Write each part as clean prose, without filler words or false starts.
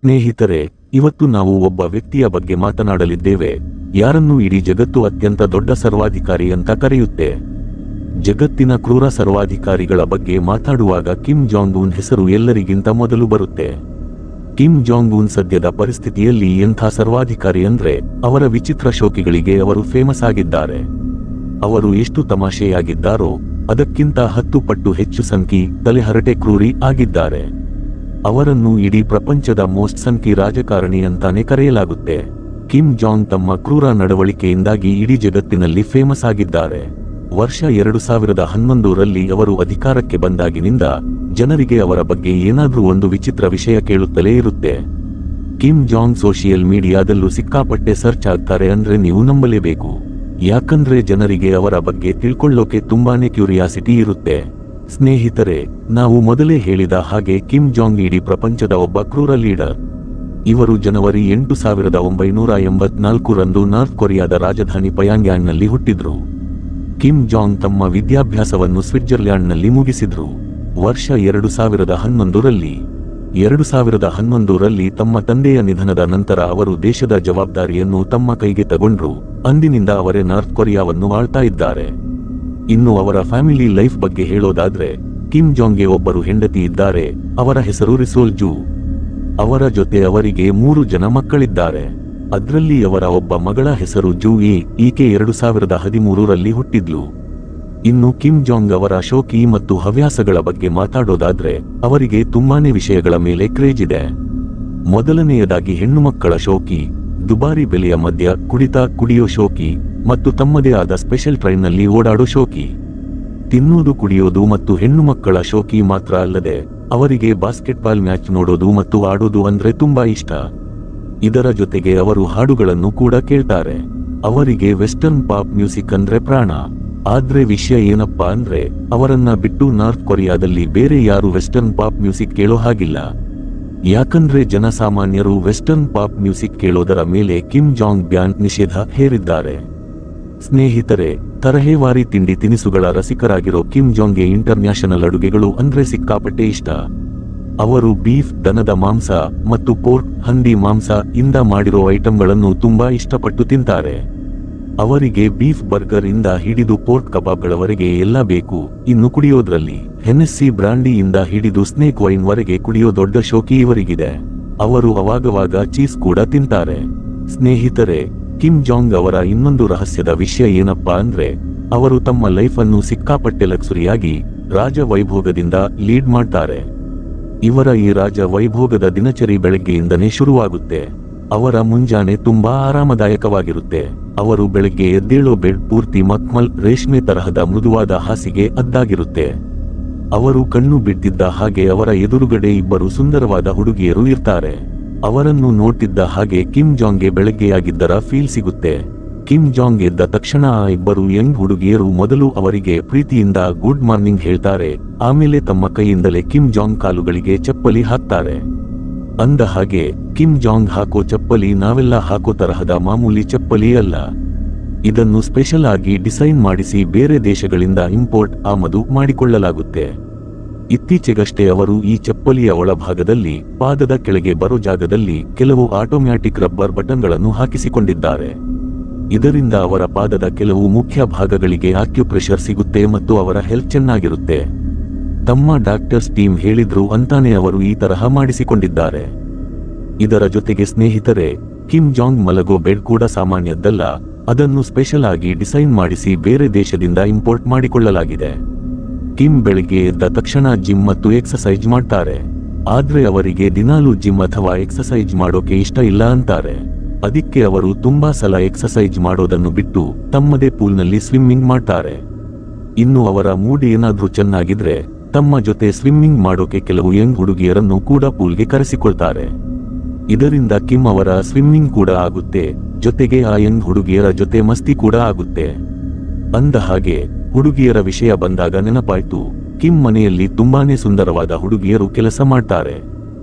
ಸ್ನೇಹಿತರೆ, ಇವತ್ತು ನಾವು ಒಬ್ಬ ವ್ಯಕ್ತಿಯ ಬಗ್ಗೆ ಮಾತನಾಡಲಿದ್ದೇವೆ, ಯಾರನ್ನು ಇಡೀ ಜಗತ್ತು ಅತ್ಯಂತ ದೊಡ್ಡ ಸರ್ವಾಧಿಕಾರಿ ಅಂತ ಕರೆಯುತ್ತೆ. ಜಗತ್ತಿನ ಕ್ರೂರ ಸರ್ವಾಧಿಕಾರಿಗಳ ಬಗ್ಗೆ ಮಾತಾಡುವಾಗ ಕಿಮ್ ಜಾಂಗ್ ಉನ್ ಹೆಸರು ಎಲ್ಲರಿಗಿಂತ ಮೊದಲು ಬರುತ್ತೆ. ಕಿಮ್ ಜಾಂಗ್ ಉನ್ ಸದ್ಯದ ಪರಿಸ್ಥಿತಿಯಲ್ಲಿ ಎಂಥ ಸರ್ವಾಧಿಕಾರಿ ಅಂದ್ರೆ, ಅವರ ವಿಚಿತ್ರ ಶೋಕಿಗಳಿಗೆ ಅವರು ಫೇಮಸ್ ಆಗಿದ್ದಾರೆ. ಅವರು ಎಷ್ಟು ತಮಾಷೆಯಾಗಿದ್ದಾರೋ ಅದಕ್ಕಿಂತ 10 ಪಟ್ಟು ಹೆಚ್ಚು ಸಂಕಿ ತಲೆಹರಟೆ ಕ್ರೂರಿ ಆಗಿದ್ದಾರೆ. ಅವರನ್ನು ಇಡೀ ಪ್ರಪಂಚದ ಮೋಸ್ಟ್ ಸಂಕಿ ರಾಜಕಾರಣಿ ಅಂತಾನೆ ಕರೆಯಲಾಗುತ್ತೆ. ಕಿಮ್ ಜಾಂಗ್ ತಮ್ಮ ಕ್ರೂರ ನಡವಳಿಕೆಯಿಂದಾಗಿ ಇಡೀ ಜಗತ್ತಿನಲ್ಲಿ ಫೇಮಸ್ ಆಗಿದ್ದಾರೆ. ವರ್ಷ 2011ರಲ್ಲಿ ಅವರು ಅಧಿಕಾರಕ್ಕೆ ಬಂದಾಗಿನಿಂದ ಜನರಿಗೆ ಅವರ ಬಗ್ಗೆ ಏನಾದ್ರೂ ಒಂದು ವಿಚಿತ್ರ ವಿಷಯ ಕೇಳುತ್ತಲೇ ಇರುತ್ತೆ. ಕಿಮ್ ಜಾಂಗ್ ಸೋಷಿಯಲ್ ಮೀಡಿಯಾದಲ್ಲೂ ಸಿಕ್ಕಾಪಟ್ಟೆ ಸರ್ಚ್ ಆಗ್ತಾರೆ ಅಂದ್ರೆ ನೀವು ನಂಬಲೇಬೇಕು. ಯಾಕಂದ್ರೆ ಜನರಿಗೆ ಅವರ ಬಗ್ಗೆ ತಿಳ್ಕೊಳ್ಳೋಕೆ ತುಂಬಾನೇ ಕ್ಯೂರಿಯಾಸಿಟಿ ಇರುತ್ತೆ. ಸ್ನೇಹಿತರೆ, ನಾವು ಮೊದಲೇ ಹೇಳಿದ ಹಾಗೆ ಕಿಮ್ ಜಾಂಗ್ ಇಡೀ ಪ್ರಪಂಚದ ಒಬ್ಬ ಕ್ರೂರ ಲೀಡರ್. ಇವರು ಜನವರಿ 8, 1984ರಂದು ನಾರ್ತ್ ಕೊರಿಯಾದ ರಾಜಧಾನಿ ಪಯಾಂಗ್ಯಾಂಗ್ನಲ್ಲಿ ಹುಟ್ಟಿದ್ರು. ಕಿಮ್ ಜಾಂಗ್ ತಮ್ಮ ವಿದ್ಯಾಭ್ಯಾಸವನ್ನು ಸ್ವಿಟ್ಜರ್ಲ್ಯಾಂಡ್ನಲ್ಲಿ ಮುಗಿಸಿದ್ರು. ವರ್ಷ 2011ರಲ್ಲಿ ತಮ್ಮ ತಂದೆಯ ನಿಧನದ ನಂತರ ಅವರು ದೇಶದ ಜವಾಬ್ದಾರಿಯನ್ನು ತಮ್ಮ ಕೈಗೆ ತಗೊಂಡ್ರು. ಅಂದಿನಿಂದ ಅವರೇ ನಾರ್ತ್ ಕೊರಿಯಾವನ್ನು ಆಳ್ತಾ ಇದ್ದಾರೆ. ಇನ್ನು ಅವರ ಫ್ಯಾಮಿಲಿ ಲೈಫ್ ಬಗ್ಗೆ ಹೇಳೋದಾದ್ರೆ, ಕಿಮ್ ಜಾಂಗ್ಗೆ ಒಬ್ಬರು ಹೆಂಡತಿ ಇದ್ದಾರೆ. ಅವರ ಹೆಸರು ರಿಸೋಲ್ ಜೂ. ಅವರ ಜೊತೆ ಅವರಿಗೆ 3 ಜನ ಮಕ್ಕಳಿದ್ದಾರೆ. ಅದ್ರಲ್ಲಿ ಅವರ ಒಬ್ಬ ಮಗಳ ಹೆಸರು ಜೂ ಎ. ಈಕೆ 2013ರಲ್ಲಿ ಹುಟ್ಟಿದ್ಲು. ಇನ್ನು ಕಿಮ್ ಜಾಂಗ್ ಅವರ ಶೋಕಿ ಮತ್ತು ಹವ್ಯಾಸಗಳ ಬಗ್ಗೆ ಮಾತಾಡೋದಾದ್ರೆ, ಅವರಿಗೆ ತುಂಬಾನೇ ವಿಷಯಗಳ ಮೇಲೆ ಕ್ರೇಜ್ ಇದೆ. ಮೊದಲನೆಯದಾಗಿ ಹೆಣ್ಣುಮಕ್ಕಳ ಶೋಕಿ, ದುಬಾರಿ ಬೆಲೆಯ ಮದ್ಯ ಕುಡಿಯೋ ಶೋಕಿ ಮತ್ತು ತಮ್ಮದೇ ಆದ ಸ್ಪೆಷಲ್ ಟ್ರೈನ್ನಲ್ಲಿ ಓಡಾಡೋ ಶೋಕಿ. ತಿನ್ನೋದು, ಕುಡಿಯೋದು ಮತ್ತು ಹೆಣ್ಣುಮಕ್ಕಳ ಶೋಕಿ ಮಾತ್ರ ಅಲ್ಲದೆ ಅವರಿಗೆ ಬಾಸ್ಕೆಟ್ಬಾಲ್ ಮ್ಯಾಚ್ ನೋಡೋದು ಮತ್ತು ಆಡೋದು ಅಂದ್ರೆ ತುಂಬಾ ಇಷ್ಟ. ಇದರ ಜೊತೆಗೆ ಅವರು ಹಾಡುಗಳನ್ನು ಕೂಡ ಕೇಳ್ತಾರೆ. ಅವರಿಗೆ ವೆಸ್ಟರ್ನ್ ಪಾಪ್ ಮ್ಯೂಸಿಕ್ ಅಂದ್ರೆ ಪ್ರಾಣ. ಆದ್ರೆ ವಿಷಯ ಏನಪ್ಪಾ ಅಂದ್ರೆ, ಅವರನ್ನ ಬಿಟ್ಟು ನಾರ್ತ್ ಕೊರಿಯಾದಲ್ಲಿ ಬೇರೆ ಯಾರು ವೆಸ್ಟರ್ನ್ ಪಾಪ್ ಮ್ಯೂಸಿಕ್ ಕೇಳೋ ಹಾಗಿಲ್ಲ. ಯಾಕಂದ್ರೆ ಜನಸಾಮಾನ್ಯರು ವೆಸ್ಟರ್ನ್ ಪಾಪ್ ಮ್ಯೂಸಿಕ್ ಕೇಳೋದರ ಮೇಲೆ ಕಿಮ್ ಜಾಂಗ್ ಬ್ಯಾನ್ ನಿಷೇಧ ಹೇರಿದ್ದಾರೆ. ಸ್ನೇಹಿತರೆ, ತರಹೇವಾರಿ ತಿಂಡಿ ತಿನಿಸುಗಳ ರಸಿಕರಾಗಿರೋ ಕಿಮ್ ಜಾಂಗ್ಗೆ ಇಂಟರ್ನ್ಯಾಷನಲ್ ಅಡುಗೆಗಳು ಅಂದ್ರೆ ಸಿಕ್ಕಾಪಟ್ಟೆ ಇಷ್ಟ. ಅವರು ಬೀಫ್, ದನದ ಮಾಂಸ ಮತ್ತು ಪೋರ್ಕ್, ಹಂದಿ ಮಾಂಸ ಇಂದ ಮಾಡಿರೋ ಐಟಂಗಳನ್ನು ತುಂಬಾ ಇಷ್ಟಪಟ್ಟು ತಿಂತಾರೆ. ಅವರಿಗೆ ಬೀಫ್ ಬರ್ಗರ್ ಇಂದ ಹಿಡಿದು ಪೋರ್ಕ್ ಕಬಾಬ್ಗಳವರೆಗೆ ಎಲ್ಲ ಬೇಕು. ಇನ್ನು ಕುಡಿಯೋದ್ರಲ್ಲಿ ಹೆನೆಸ್ಸಿ ಬ್ರಾಂಡಿ ಇಂದ ಹಿಡಿದು ಸ್ನೇಕ್ ವೈನ್ ವರೆಗೆ ಕುಡಿಯೋ ದೊಡ್ಡ ಶೋಕಿ ಇವರಿಗಿದೆ. ಅವರು ಅವಾಗವಾಗ ಚೀಸ್ ಕೂಡ ತಿಂತಾರೆ. ಸ್ನೇಹಿತರೆ, ಕಿಮ್ ಜಾಂಗ್ ಅವರ ಇನ್ನೊಂದು ರಹಸ್ಯದ ವಿಷಯ ಏನಪ್ಪಾ ಅಂದ್ರೆ, ಅವರು ತಮ್ಮ ಲೈಫ್ ಅನ್ನು ಸಿಕ್ಕಾಪಟ್ಟೆ ಲಕ್ಸುರಿಯಾಗಿ ರಾಜ ವೈಭೋಗದಿಂದ ಲೀಡ್ ಮಾಡ್ತಾರೆ. ಇವರ ಈ ರಾಜ ವೈಭೋಗದ ದಿನಚರಿ ಬೆಳಗ್ಗೆಯಿಂದನೇ ಶುರುವಾಗುತ್ತೆ. ಅವರ ಮುಂಜಾನೆ ತುಂಬಾ ಆರಾಮದಾಯಕವಾಗಿರುತ್ತೆ. ಅವರು ಬೆಳಗ್ಗೆ ಎದ್ದೇಳೋ ಬೆಡ್ ಪೂರ್ತಿ ಮಕ್ಮಲ್ ರೇಷ್ಮೆ ತರಹದ ಮೃದುವಾದ ಹಾಸಿಗೆ ಅದ್ದಾಗಿರುತ್ತೆ. ಅವರು ಕಣ್ಣು ಬಿಟ್ಟಿದ್ದ ಹಾಗೆ ಅವರ ಎದುರುಗಡೆ 2 ಸುಂದರವಾದ ಹುಡುಗಿಯರು ಇರ್ತಾರೆ. ಅವರನ್ನು ನೋಡ್ತಿದ್ದ ಹಾಗೆ ಕಿಮ್ ಜಾಂಗ್ಗೆ ಬೆಳಗ್ಗೆಯಾಗಿದ್ದರ ಫೀಲ್ ಸಿಗುತ್ತೆ. ಕಿಮ್ ಜಾಂಗ್ ಎದ್ದ ತಕ್ಷಣ ಆ 2 ಯಂಗ್ ಹುಡುಗಿಯರು ಮೊದಲು ಅವರಿಗೆ ಪ್ರೀತಿಯಿಂದ ಗುಡ್ ಮಾರ್ನಿಂಗ್ ಹೇಳ್ತಾರೆ. ಆಮೇಲೆ ತಮ್ಮ ಕೈಯಿಂದಲೇ ಕಿಮ್ ಜಾಂಗ್ ಕಾಲುಗಳಿಗೆ ಚಪ್ಪಲಿ ಹಾಕ್ತಾರೆ. ಅಂದ ಹಾಗೆ ಕಿಮ್ ಜಾಂಗ್ ಹಾಕೋ ಚಪ್ಪಲಿ ನಾವೆಲ್ಲ ಹಾಕೋ ತರಹದ ಮಾಮೂಲಿ ಚಪ್ಪಲಿ ಅಲ್ಲ. ಇದನ್ನು ಸ್ಪೆಷಲ್ ಆಗಿ ಡಿಸೈನ್ ಮಾಡಿಸಿ ಬೇರೆ ದೇಶಗಳಿಂದ ಇಂಪೋರ್ಟ್ ಆಮದು ಮಾಡಿಕೊಳ್ಳಲಾಗುತ್ತೆ. ಇತ್ತೀಚೆಗಷ್ಟೇ ಅವರು ಈ ಚಪ್ಪಲಿಯ ಒಳಭಾಗದಲ್ಲಿ ಪಾದದ ಕೆಳಗೆ ಬರೋ ಜಾಗದಲ್ಲಿ ಕೆಲವು ಆಟೋಮ್ಯಾಟಿಕ್ ರಬ್ಬರ್ ಬಟನ್ಗಳನ್ನು ಹಾಕಿಸಿಕೊಂಡಿದ್ದಾರೆ. ಇದರಿಂದ ಅವರ ಪಾದದ ಕೆಲವು ಮುಖ್ಯ ಭಾಗಗಳಿಗೆ ಆಕ್ಯುಪ್ರೆಷರ್ ಸಿಗುತ್ತೆ ಮತ್ತು ಅವರ ಹೆಲ್ತ್ ಚೆನ್ನಾಗಿರುತ್ತೆ. ತಮ್ಮ ಡಾಕ್ಟರ್ಸ್ ಟೀಮ್ ಹೇಳಿದ್ರು ಅಂತಾನೆ ಅವರು ಈ ತರಹ ಮಾಡಿಸಿಕೊಂಡಿದ್ದಾರೆ. ಇದರ ಜೊತೆಗೆ ಸ್ನೇಹಿತರೆ, ಕಿಮ್ ಜಾಂಗ್ ಮಲಗೋ ಬೆಡ್ ಕೂಡ ಸಾಮಾನ್ಯದ್ದಲ್ಲ. ಅದನ್ನು ಸ್ಪೆಷಲ್ ಆಗಿ ಡಿಸೈನ್ ಮಾಡಿಸಿ ಬೇರೆ ದೇಶದಿಂದ ಇಂಪೋರ್ಟ್ ಮಾಡಿಕೊಳ್ಳಲಾಗಿದೆ. ಕಿಮ್ ಬೆಳಿಗ್ಗೆ ಎದ್ದ ತಕ್ಷಣ ಜಿಮ್ ಮತ್ತು ಎಕ್ಸಸೈಜ್ ಮಾಡ್ತಾರೆ. ಆದ್ರೆ ಅವರಿಗೆ ದಿನಾಲೂ ಜಿಮ್ ಅಥವಾ ಎಕ್ಸಸೈಜ್ ಮಾಡೋಕೆ ಇಷ್ಟ ಇಲ್ಲ ಅಂತಾರೆ. ಅದಕ್ಕೆ ಅವರು ತುಂಬಾ ಸಲ ಎಕ್ಸಸೈಜ್ ಮಾಡೋದನ್ನು ಬಿಟ್ಟು ತಮ್ಮದೇ ಪೂಲ್ನಲ್ಲಿ ಸ್ವಿಮ್ಮಿಂಗ್ ಮಾಡ್ತಾರೆ. ಇನ್ನು ಅವರ ಮೂಡ್ ಏನಾದ್ರೂ ಚೆನ್ನಾಗಿದ್ರೆ ತಮ್ಮ ಜೊತೆ ಸ್ವಿಮ್ಮಿಂಗ್ ಮಾಡೋಕೆ ಕೆಲವು ಯಂಗ್ ಹುಡುಗಿಯರನ್ನು ಕೂಡ ಪೂಲ್ಗೆ ಕರೆಸಿಕೊಳ್ತಾರೆ. ಇದರಿಂದ ಕಿಮ್ ಅವರ ಸ್ವಿಮ್ಮಿಂಗ್ ಕೂಡ ಆಗುತ್ತೆ, ಜೊತೆಗೆ ಆ ಯಂಗ್ ಹುಡುಗಿಯರ ಜೊತೆ ಮಸ್ತಿ ಕೂಡ ಆಗುತ್ತೆ. ಅಂದ ಹಾಗೆ ಹುಡುಗಿಯರ ವಿಷಯ ಬಂದಾಗ ನೆನಪಾಯ್ತು, ಕಿಮ್ ಮನೆಯಲ್ಲಿ ತುಂಬಾನೇ ಸುಂದರವಾದ ಹುಡುಗಿಯರು ಕೆಲಸ ಮಾಡ್ತಾರೆ.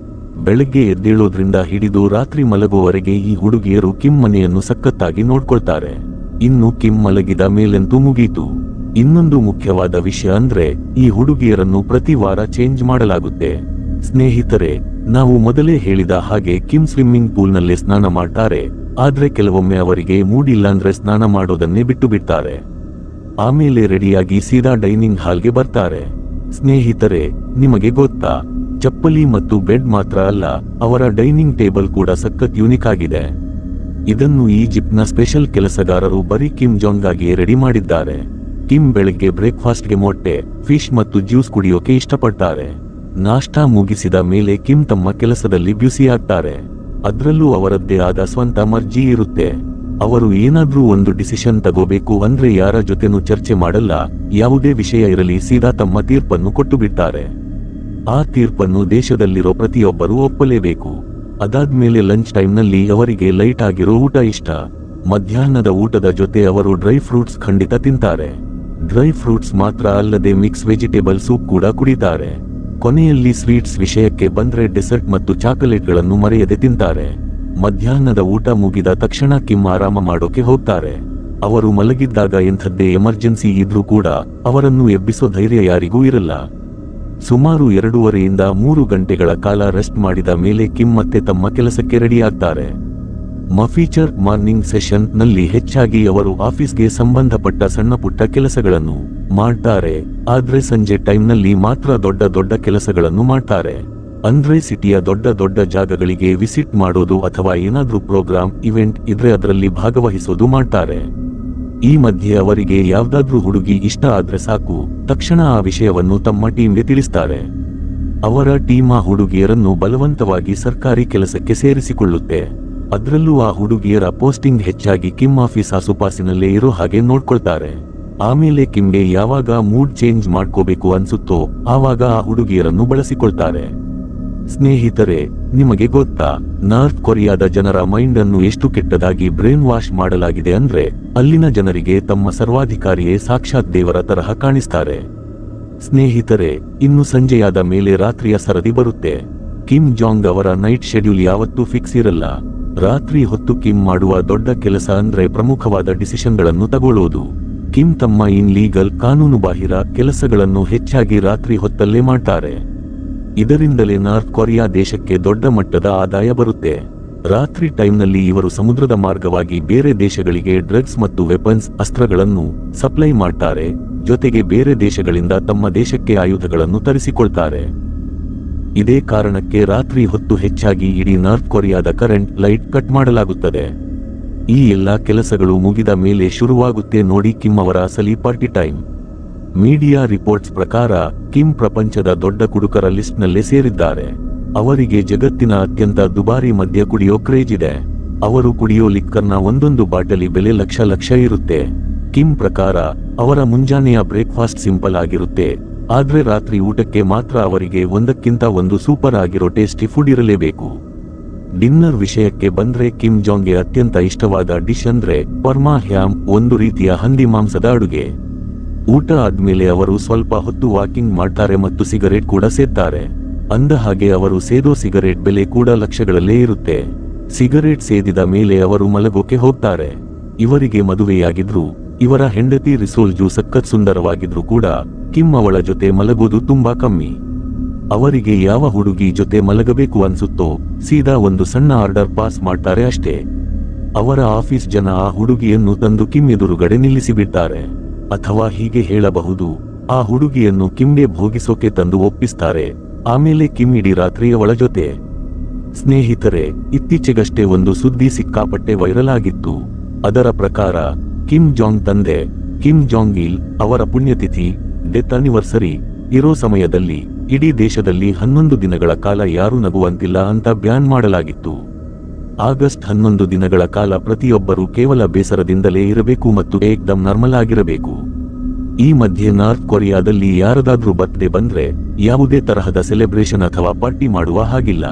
ಬೆಳಗ್ಗೆ ಎದ್ದೇಳೋದ್ರಿಂದ ಹಿಡಿದು ರಾತ್ರಿ ಮಲಗುವವರೆಗೆ ಈ ಹುಡುಗಿಯರು ಕಿಮ್ ಮನೆಯನ್ನು ಸಖತ್ತಾಗಿ ನೋಡ್ಕೊಳ್ತಾರೆ. ಇನ್ನು ಕಿಮ್ ಮಲಗಿದ ಮೇಲಂತೂ ಮುಗೀತು. ಇನ್ನೊಂದು ಮುಖ್ಯವಾದ ವಿಷಯ ಅಂದ್ರೆ ಈ ಹುಡುಗಿಯರನ್ನು ಪ್ರತಿ ವಾರ ಚೇಂಜ್ ಮಾಡಲಾಗುತ್ತೆ. ಸ್ನೇಹಿತರೆ, ನಾವು ಮೊದಲೇ ಹೇಳಿದ ಹಾಗೆ ಕಿಮ್ ಸ್ವಿಮ್ಮಿಂಗ್ ಪೂಲ್ನಲ್ಲೇ ಸ್ನಾನ ಮಾಡ್ತಾರೆ. ಆದ್ರೆ ಕೆಲವೊಮ್ಮೆ ಅವರಿಗೆ ಮೂಡಿಲ್ಲಾಂದ್ರೆ ಸ್ನಾನ ಮಾಡೋದನ್ನೇ ಬಿಟ್ಟು ಬಿಡ್ತಾರೆ. ಆಮೇಲೆ ರೆಡಿಯಾಗಿ ಸೀದಾ ಡೈನಿಂಗ್ ಹಾಲ್ಗೆ ಬರ್ತಾರೆ. ಸ್ನೇಹಿತರೆ, ನಿಮಗೆ ಗೊತ್ತಾ, ಚಪ್ಪಲಿ ಮತ್ತು ಬೆಡ್ ಮಾತ್ರ ಅಲ್ಲ, ಅವರ ಡೈನಿಂಗ್ ಟೇಬಲ್ ಕೂಡ ಸಖತ್ ಯೂನಿಕ್ ಆಗಿದೆ. ಇದನ್ನು ಈಜಿಪ್ಟ್ನ ಸ್ಪೆಷಲ್ ಕೆಲಸಗಾರರು ಬರೀ ಕಿಮ್ ಜಾಂಗ್ ಗಾಗಿಯೇ ರೆಡಿ ಮಾಡಿದ್ದಾರೆ. ಕಿಮ್ ಬೆಳಗ್ಗೆ ಬ್ರೇಕ್ಫಾಸ್ಟ್ಗೆ ಮೊಟ್ಟೆ, ಫಿಶ್ ಮತ್ತು ಜ್ಯೂಸ್ ಕುಡಿಯೋಕೆ ಇಷ್ಟಪಡ್ತಾರೆ. ನಾಷ್ಟಾ ಮುಗಿಸಿದ ಮೇಲೆ ಕಿಮ್ ತಮ್ಮ ಕೆಲಸದಲ್ಲಿ ಬ್ಯುಸಿಯಾಗ್ತಾರೆ. ಅದ್ರಲ್ಲೂ ಅವರದ್ದೇ ಆದ ಸ್ವಂತ ಮರ್ಜಿ ಇರುತ್ತೆ. ಅವರು ಏನಾದ್ರೂ ಒಂದು ಡಿಸಿಷನ್ ತಗೋಬೇಕು ಅಂದ್ರೆ ಯಾರ ಜೊತೆನೂ ಚರ್ಚೆ ಮಾಡಲ್ಲ. ಯಾವುದೇ ವಿಷಯ ಇರಲಿ ಸೀದಾ ತಮ್ಮ ತೀರ್ಪನ್ನು ಕೊಟ್ಟು ಬಿಡ್ತಾರೆ. ಆ ತೀರ್ಪನ್ನು ದೇಶದಲ್ಲಿರೋ ಪ್ರತಿಯೊಬ್ಬರೂ ಒಪ್ಪಲೇಬೇಕು. ಅದಾದ್ಮೇಲೆ ಲಂಚ್ ಟೈಮ್ನಲ್ಲಿ ಅವರಿಗೆ ಲೈಟ್ ಆಗಿರೋ ಊಟ ಇಷ್ಟ. ಮಧ್ಯಾಹ್ನದ ಊಟದ ಜೊತೆ ಅವರು ಡ್ರೈ ಫ್ರೂಟ್ಸ್ ಖಂಡಿತ ತಿಂತಾರೆ. ಡ್ರೈ ಫ್ರೂಟ್ಸ್ ಮಾತ್ರ ಅಲ್ಲದೆ ಮಿಕ್ಸ್ ವೆಜಿಟೇಬಲ್ ಸೂಪ್ ಕೂಡ ಕುಡಿತಾರೆ. ಕೊನೆಯಲ್ಲಿ ಸ್ವೀಟ್ಸ್ ವಿಷಯಕ್ಕೆ ಬಂದ್ರೆ ಡೆಸರ್ಟ್ ಮತ್ತು ಚಾಕೊಲೇಟ್ಗಳನ್ನು ಮರೆಯದೆ ತಿಂತಾರೆ. ಮಧ್ಯಾಹ್ನದ ಊಟ ಮುಗಿದ ತಕ್ಷಣ ಕಿಮ್ ಆರಾಮ ಮಾಡೋಕೆ ಹೋಗ್ತಾರೆ. ಅವರು ಮಲಗಿದ್ದಾಗ ಎಂಥದ್ದೇ ಎಮರ್ಜೆನ್ಸಿ ಇದ್ರೂ ಕೂಡ ಅವರನ್ನು ಎಬ್ಬಿಸೋ ಧೈರ್ಯ ಯಾರಿಗೂ ಇರಲ್ಲ. ಸುಮಾರು 2.5 ರಿಂದ 3 ಗಂಟೆಗಳ ಕಾಲ ರೆಸ್ಟ್ ಮಾಡಿದ ಮೇಲೆ ಕಿಮ್ ಮತ್ತೆ ತಮ್ಮ ಕೆಲಸಕ್ಕೆ ರೆಡಿಯಾಗ್ತಾರೆ. ಫೀಚರ್ ಮಾರ್ನಿಂಗ್ ಸೆಷನ್ ನಲ್ಲಿ ಹೆಚ್ಚಾಗಿ ಅವರು ಆಫೀಸ್ಗೆ ಸಂಬಂಧಪಟ್ಟ ಸಣ್ಣ ಪುಟ್ಟ ಕೆಲಸಗಳನ್ನು ಮಾಡ್ತಾರೆ. ಆದ್ರೆ ಸಂಜೆ ಟೈಮ್ನಲ್ಲಿ ಮಾತ್ರ ದೊಡ್ಡ ದೊಡ್ಡ ಕೆಲಸಗಳನ್ನು ಮಾಡ್ತಾರೆ. ಅಂದ್ರೆ ಸಿಟಿಯ ದೊಡ್ಡ ದೊಡ್ಡ ಜಾಗಗಳಿಗೆ ವಿಸಿಟ್ ಮಾಡೋದು ಅಥವಾ ಏನಾದ್ರೂ ಪ್ರೋಗ್ರಾಮ್ ಇವೆಂಟ್ ಇದ್ರೆ ಅದರಲ್ಲಿ ಭಾಗವಹಿಸೋದು ಮಾಡ್ತಾರೆ. ಈ ಮಧ್ಯೆ ಅವರಿಗೆ ಯಾವ್ದಾದ್ರೂ ಹುಡುಗಿ ಇಷ್ಟ ಆದ್ರೆ ಸಾಕು, ತಕ್ಷಣ ಆ ವಿಷಯವನ್ನು ತಮ್ಮ ಟೀಮ್ಗೆ ತಿಳಿಸ್ತಾರೆ. ಅವರ ಟೀಮ್ ಆ ಹುಡುಗಿಯರನ್ನು ಬಲವಂತವಾಗಿ ಸರ್ಕಾರಿ ಕೆಲಸಕ್ಕೆ ಸೇರಿಸಿಕೊಳ್ಳುತ್ತೆ. ಅದ್ರಲ್ಲೂ ಆ ಹುಡುಗಿಯರ ಪೋಸ್ಟಿಂಗ್ ಹೆಚ್ಚಾಗಿ ಕಿಮ್ ಆಫೀಸ್ ಆಸುಪಾಸಿನಲ್ಲೇ ಇರೋ ಹಾಗೆ ನೋಡ್ಕೊಳ್ತಾರೆ. ಆಮೇಲೆ ಕಿಮ್ಗೆ ಯಾವಾಗ ಮೂಡ್ ಚೇಂಜ್ ಮಾಡ್ಕೋಬೇಕು ಅನ್ಸುತ್ತೋ ಆವಾಗ ಆ ಹುಡುಗಿಯರನ್ನು ಬಳಸಿಕೊಳ್ತಾರೆ. ಸ್ನೇಹಿತರೆ, ನಿಮಗೆ ಗೊತ್ತಾ, ನಾರ್ತ್ ಕೊರಿಯಾದ ಜನರ ಮೈಂಡ್ ಅನ್ನು ಎಷ್ಟು ಕೆಟ್ಟದಾಗಿ ಬ್ರೇನ್ ವಾಶ್ ಮಾಡಲಾಗಿದೆ ಅಂದ್ರೆ ಅಲ್ಲಿನ ಜನರಿಗೆ ತಮ್ಮ ಸರ್ವಾಧಿಕಾರಿಯೇ ಸಾಕ್ಷಾತ್ ದೇವರ ತರಹ ಕಾಣಿಸ್ತಾರೆ. ಸ್ನೇಹಿತರೆ, ಇನ್ನು ಸಂಜೆಯಾದ ಮೇಲೆ ರಾತ್ರಿಯ ಸರದಿ ಬರುತ್ತೆ. ಕಿಮ್ ಜಾಂಗ್ ಅವರ ನೈಟ್ ಶೆಡ್ಯೂಲ್ ಯಾವತ್ತೂ ಫಿಕ್ಸ್ ಇರಲ್ಲ. ರಾತ್ರಿ ಹೊತ್ತು ಕಿಮ್ ಮಾಡುವ ದೊಡ್ಡ ಕೆಲಸ ಅಂದ್ರೆ ಪ್ರಮುಖವಾದ ಡಿಸಿಷನ್ಗಳನ್ನು ತಗೊಳ್ಳೋದು. ಕಿಮ್ ತಮ್ಮ ಇನ್ಲೀಗಲ್ ಕಾನೂನುಬಾಹಿರ ಕೆಲಸಗಳನ್ನು ಹೆಚ್ಚಾಗಿ ರಾತ್ರಿ ಹೊತ್ತಲ್ಲೇ ಮಾಡ್ತಾರೆ. ಇದರಿಂದಲೇ ನಾರ್ತ್ ಕೊರಿಯಾ ದೇಶಕ್ಕೆ ದೊಡ್ಡ ಮಟ್ಟದ ಆದಾಯ ಬರುತ್ತೆ. ರಾತ್ರಿ ಟೈಮ್ನಲ್ಲಿ ಇವರು ಸಮುದ್ರದ ಮಾರ್ಗವಾಗಿ ಬೇರೆ ದೇಶಗಳಿಗೆ ಡ್ರಗ್ಸ್ ಮತ್ತು ವೆಪನ್ಸ್ ಅಸ್ತ್ರಗಳನ್ನು ಸಪ್ಲೈ ಮಾಡ್ತಾರೆ. ಜೊತೆಗೆ ಬೇರೆ ದೇಶಗಳಿಂದ ತಮ್ಮ ದೇಶಕ್ಕೆ ಆಯುಧಗಳನ್ನು ತರಿಸಿಕೊಳ್ತಾರೆ. ಇದೇ ಕಾರಣಕ್ಕೆ ರಾತ್ರಿ ಹೊತ್ತು ಹೆಚ್ಚಾಗಿ ಇಡೀ ನಾರ್ತ್ ಕೊರಿಯಾದ ಕರೆಂಟ್ ಲೈಟ್ ಕಟ್ ಮಾಡಲಾಗುತ್ತದೆ. ಈ ಎಲ್ಲಾ ಕೆಲಸಗಳು ಮುಗಿದ ಮೇಲೆ ಶುರುವಾಗುತ್ತೆ ನೋಡಿ ಕಿಮ್ ಅವರ ಅಸಲಿ ಪಾರ್ಟಿ ಟೈಮ್. ಮೀಡಿಯಾ ರಿಪೋರ್ಟ್ಸ್ ಪ್ರಕಾರ ಕಿಮ್ ಪ್ರಪಂಚದ ದೊಡ್ಡ ಕುಡುಕರ ಲಿಸ್ಟ್ನಲ್ಲೇ ಸೇರಿದ್ದಾರೆ. ಅವರಿಗೆ ಜಗತ್ತಿನ ಅತ್ಯಂತ ದುಬಾರಿ ಮದ್ಯ ಕುಡಿಯೋ ಕ್ರೇಜ್ ಇದೆ. ಅವರು ಕುಡಿಯೋ ಲಿಕ್ಕರ್ನ ಒಂದೊಂದು ಬಾಟಲಿ ಬೆಲೆ ಲಕ್ಷ ಇರುತ್ತೆ. ಕಿಮ್ ಪ್ರಕಾರ ಅವರ ಮುಂಜಾನೆಯ ಬ್ರೇಕ್ಫಾಸ್ಟ್ ಸಿಂಪಲ್ ಆಗಿರುತ್ತೆ. ಆದ್ರೆ ರಾತ್ರಿ ಊಟಕ್ಕೆ ಮಾತ್ರ ಅವರಿಗೆ ಒಂದಕ್ಕಿಂತ ಒಂದು ಸೂಪರ್ ಆಗಿರೋ ಟೇಸ್ಟಿ ಫುಡ್ ಇರಲೇಬೇಕು. ಡಿನ್ನರ್ ವಿಷಯಕ್ಕೆ ಬಂದ್ರೆ ಕಿಮ್ ಜಾಂಗ್ಗೆ ಅತ್ಯಂತ ಇಷ್ಟವಾದ ಡಿಶ್ ಅಂದ್ರೆ ಪರ್ಮಾ ಹ್ಯಾಮ್, ಒಂದು ರೀತಿಯ ಹಂದಿ ಮಾಂಸದ ಅಡುಗೆ. ಊಟ ಆದ್ಮೇಲೆ ಅವರು ಸ್ವಲ್ಪ ಹೊತ್ತು ವಾಕಿಂಗ್ ಮಾಡ್ತಾರೆ ಮತ್ತು ಸಿಗರೇಟ್ ಕೂಡ ಸೇದ್ತಾರೆ. ಅಂದ ಹಾಗೆ ಅವರು ಸೇದೋ ಸಿಗರೇಟ್ ಬೆಲೆ ಕೂಡ ಲಕ್ಷಗಳಲ್ಲೇ ಇರುತ್ತೆ. ಸಿಗರೇಟ್ ಸೇದಿದ ಮೇಲೆ ಅವರು ಮಲಗೋಕೆ ಹೋಗ್ತಾರೆ. ಇವರಿಗೆ ಮದುವೆಯಾಗಿದ್ರು ಇವರ ಹೆಂಡತಿ ರಿಸೋಲ್ಜು ಸಖತ್ ಸುಂದರವಾಗಿದ್ರು ಕೂಡ ಕಿಮ್ ಅವಳ ಜೊತೆ ಮಲಗೋದು ತುಂಬಾ ಕಮ್ಮಿ. ಅವರಿಗೆ ಯಾವ ಹುಡುಗಿ ಜೊತೆ ಮಲಗಬೇಕು ಅನ್ಸುತ್ತೋ ಸೀದಾ ಒಂದು ಸಣ್ಣ ಆರ್ಡರ್ ಪಾಸ್ ಮಾಡ್ತಾರೆ ಅಷ್ಟೇ. ಅವರ ಆಫೀಸ್ ಜನ ಆ ಹುಡುಗಿಯನ್ನು ತಂದು ಕಿಮ್ ಎದುರುಗಡೆ ನಿಲ್ಲಿಸಿಬಿಡ್ತಾರೆ. ಅಥವಾ ಹೀಗೆ ಹೇಳಬಹುದು, ಆ ಹುಡುಗಿಯನ್ನು ಕಿಮ್ಗೆ ಭೋಗಿಸೋಕೆ ತಂದು ಒಪ್ಪಿಸ್ತಾರೆ. ಆಮೇಲೆ ಕಿಮ್ ಇಡೀ ರಾತ್ರಿ ಅವಳ ಜೊತೆ. ಸ್ನೇಹಿತರೆ, ಇತ್ತೀಚೆಗಷ್ಟೇ ಒಂದು ಸುದ್ದಿ ಸಿಕ್ಕಾಪಟ್ಟೆ ವೈರಲ್ ಆಗಿತ್ತು. ಅದರ ಪ್ರಕಾರ ಕಿಮ್ ಜಾಂಗ್ ತಂದೆ ಕಿಮ್ ಜಾಂಗ್ ಇಲ್ ಅವರ ಪುಣ್ಯತಿಥಿ ಡೆತ್ ಆನಿವರ್ಸರಿ ಇರೋ ಸಮಯದಲ್ಲಿ ಇಡೀ ದೇಶದಲ್ಲಿ 11 ದಿನಗಳ ಕಾಲ ಯಾರೂ ನಗುವಂತಿಲ್ಲ ಅಂತ ಬ್ಯಾನ್ ಮಾಡಲಾಗಿತ್ತು. ಆಗಸ್ಟ್ 11 ದಿನಗಳ ಕಾಲ ಪ್ರತಿಯೊಬ್ಬರೂ ಕೇವಲ ಬೇಸರದಿಂದಲೇ ಇರಬೇಕು ಮತ್ತು ಏಕ್ದಮ್ ನಾರ್ಮಲ್ ಆಗಿರಬೇಕು. ಈ ಮಧ್ಯೆ ನಾರ್ತ್ ಕೊರಿಯಾದಲ್ಲಿ ಯಾರದಾದ್ರೂ ಬರ್ತ್ಡೇ ಬಂದ್ರೆ ಯಾವುದೇ ತರಹದ ಸೆಲೆಬ್ರೇಷನ್ ಅಥವಾ ಪಾರ್ಟಿ ಮಾಡುವ ಹಾಗಿಲ್ಲ.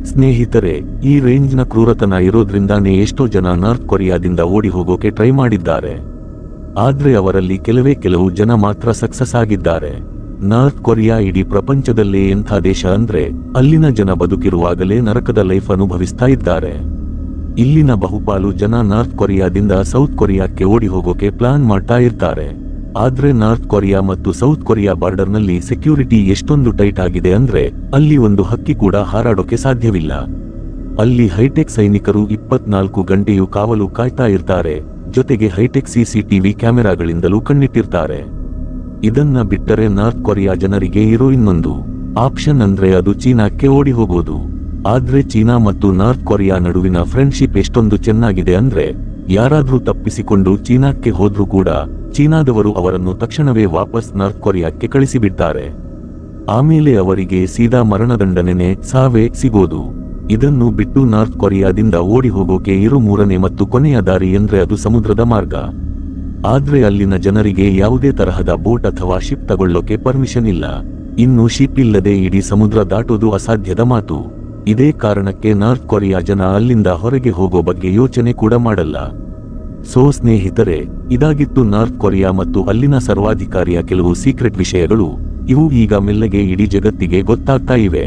ಸ್ನೇಹಿತರೆ, ಈ ರೇಂಜ್ನ ಕ್ರೂರತನ ಇರೋದ್ರಿಂದಾನೇ ಎಷ್ಟೋ ಜನ ನಾರ್ತ್ ಕೊರಿಯಾದಿಂದ ಓಡಿ ಹೋಗೋಕೆ ಟ್ರೈ ಮಾಡಿದ್ದಾರೆ. ಆದ್ರೆ ಅವರಲ್ಲಿ ಕೆಲವು ಜನ ಮಾತ್ರ ಸಕ್ಸಸ್ ಆಗಿದ್ದಾರೆ. ನಾರ್ತ್ ಕೊರಿಯಾ ಇಡೀ ಪ್ರಪಂಚದಲ್ಲೇ ಎಂಥ ದೇಶ ಅಂದ್ರೆ ಅಲ್ಲಿನ ಜನ ಬದುಕಿರುವಾಗಲೇ ನರಕದ ಲೈಫ್ ಅನುಭವಿಸ್ತಾ ಇದ್ದಾರೆ. ಇಲ್ಲಿನ ಬಹುಪಾಲು ಜನ ನಾರ್ತ್ ಕೊರಿಯಾದಿಂದ ಸೌತ್ ಕೊರಿಯಾಕ್ಕೆ ಓಡಿ ಹೋಗೋಕೆ ಪ್ಲಾನ್ ಮಾಡ್ತಾ ಇರ್ತಾರೆ. ಆದ್ರೆ ನಾರ್ತ್ ಕೊರಿಯಾ ಮತ್ತು ಸೌತ್ ಕೊರಿಯಾ ಬಾರ್ಡರ್ನಲ್ಲಿ ಸೆಕ್ಯೂರಿಟಿ ಎಷ್ಟೊಂದು ಟೈಟ್ ಆಗಿದೆ ಅಂದ್ರೆ ಅಲ್ಲಿ ಒಂದು ಹಕ್ಕಿ ಕೂಡ ಹಾರಾಡೋಕೆ ಸಾಧ್ಯವಿಲ್ಲ. ಅಲ್ಲಿ ಹೈಟೆಕ್ ಸೈನಿಕರು 24 ಗಂಟೆಯೂ ಕಾವಲು ಕಾಯ್ತಾ ಇರ್ತಾರೆ, ಜೊತೆಗೆ ಹೈಟೆಕ್ ಸಿಸಿಟಿವಿ ಕ್ಯಾಮೆರಾಗಳಿಂದಲೂ ಕಣ್ಣಿಟ್ಟಿರ್ತಾರೆ. ಇದನ್ನ ಬಿಟ್ಟರೆ ನಾರ್ತ್ ಕೊರಿಯಾ ಜನರಿಗೆ ಇರೋ ಇನ್ನೊಂದು ಆಪ್ಷನ್ ಅಂದ್ರೆ ಅದು ಚೀನಾಕ್ಕೆ ಓಡಿ ಹೋಗೋದು. ಆದ್ರೆ ಚೀನಾ ಮತ್ತು ನಾರ್ತ್ ಕೊರಿಯಾ ನಡುವಿನ ಫ್ರೆಂಡ್ಶಿಪ್ ಎಷ್ಟೊಂದು ಚೆನ್ನಾಗಿದೆ ಅಂದ್ರೆ ಯಾರಾದ್ರೂ ತಪ್ಪಿಸಿಕೊಂಡು ಚೀನಾಕ್ಕೆ ಹೋದ್ರೂ ಕೂಡ ಚೀನಾದವರು ಅವರನ್ನು ತಕ್ಷಣವೇ ವಾಪಸ್ ನಾರ್ತ್ ಕೊರಿಯಾಕ್ಕೆ ಕಳಿಸಿಬಿಡ್ತಾರೆ. ಆಮೇಲೆ ಅವರಿಗೆ ಸೀದಾ ಮರಣದಂಡನೆ ಸಾವೇ ಸಿಗೋದು. ಇದನ್ನು ಬಿಟ್ಟು ನಾರ್ತ್ ಕೊರಿಯಾದಿಂದ ಓಡಿ ಹೋಗೋಕೆ ಇರೋ ಮೂರನೇ ಮತ್ತು ಕೊನೆಯ ದಾರಿ ಅಂದ್ರೆ ಅದು ಸಮುದ್ರದ ಮಾರ್ಗ. ಆದ್ರೆ ಅಲ್ಲಿನ ಜನರಿಗೆ ಯಾವುದೇ ತರಹದ ಬೋಟ್ ಅಥವಾ ಶಿಪ್ ತಗೊಳ್ಳೋಕೆ ಪರ್ಮಿಷನ್ ಇಲ್ಲ. ಇನ್ನು ಶಿಪ್ ಇಲ್ಲದೆ ಇಡೀ ಸಮುದ್ರ ದಾಟೋದು ಅಸಾಧ್ಯದ ಮಾತು. ಇದೇ ಕಾರಣಕ್ಕೆ ನಾರ್ತ್ ಕೊರಿಯಾ ಜನ ಅಲ್ಲಿಂದ ಹೊರಗೆ ಹೋಗೋ ಬಗ್ಗೆ ಯೋಚನೆ ಕೂಡ ಮಾಡಲ್ಲ. ಸೋ ಸ್ನೇಹಿತರೆ, ಇದಾಗಿತ್ತು ನಾರ್ತ್ ಕೊರಿಯಾ ಮತ್ತು ಅಲ್ಲಿನ ಸರ್ವಾಧಿಕಾರಿಯ ಕೆಲವು ಸೀಕ್ರೆಟ್ ವಿಷಯಗಳು. ಇವು ಈಗ ಮೆಲ್ಲಗೆ ಇಡೀ ಜಗತ್ತಿಗೆ ಗೊತ್ತಾಗ್ತಾ ಇವೆ.